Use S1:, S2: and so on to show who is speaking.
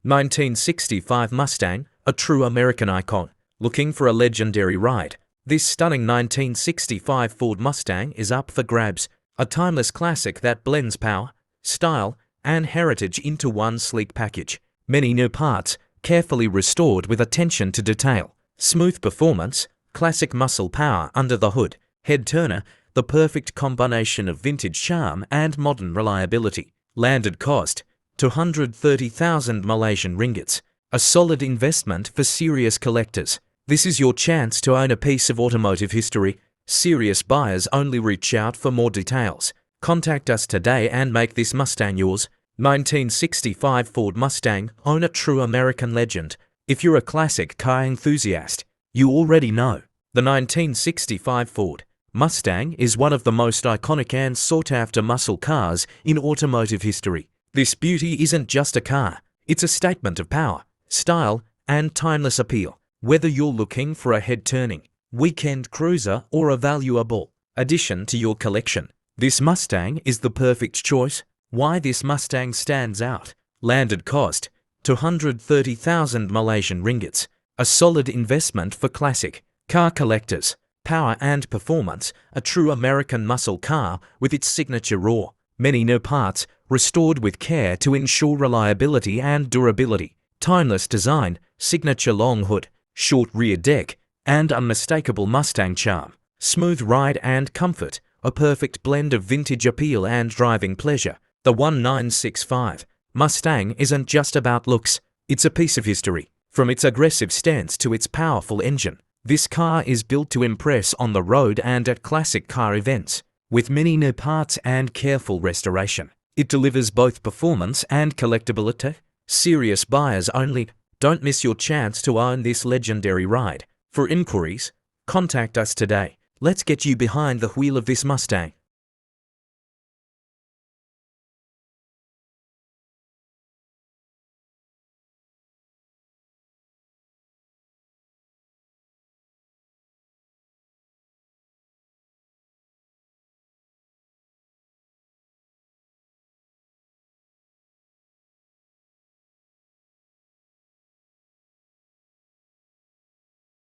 S1: 1965 Mustang, a true American icon. Looking for a legendary ride? This stunning 1965 Ford Mustang is up for grabs. A timeless classic that blends power, style, and heritage into one sleek package. Many new parts, carefully restored with attention to detail. Smooth performance, classic muscle power under the hood. Head turner, the perfect combination of vintage charm and modern reliability. Landed cost, 230,000 Malaysian ringgits. A solid investment for serious collectors. This is your chance to own a piece of automotive history. Serious buyers only. Reach out for more details. Contact us today and make this Mustang yours. 1965 Ford Mustang, own a true American legend. If you're a classic car enthusiast, you already know. The 1965 Ford Mustang is one of the most iconic and sought-after muscle cars in automotive history. This beauty isn't just a car, it's a statement of power, style, and timeless appeal. Whether you're looking for a head-turning, weekend cruiser or a valuable addition to your collection, this Mustang is the perfect choice. Why this Mustang stands out? Landed cost, 230,000 Malaysian ringgits. A solid investment for classic car collectors. Power and performance, a true American muscle car with its signature roar. Many new parts, restored with care to ensure reliability and durability. Timeless design, signature long hood, short rear deck, and unmistakable Mustang charm. Smooth ride and comfort, a perfect blend of vintage appeal and driving pleasure. The 1965 Mustang isn't just about looks, it's a piece of history. From its aggressive stance to its powerful engine, this car is built to impress on the road and at classic car events. With many new parts and careful restoration, it delivers both performance and collectability. Serious buyers only. Don't miss your chance to own this legendary ride. For inquiries, contact us today. Let's get you behind the wheel of this Mustang.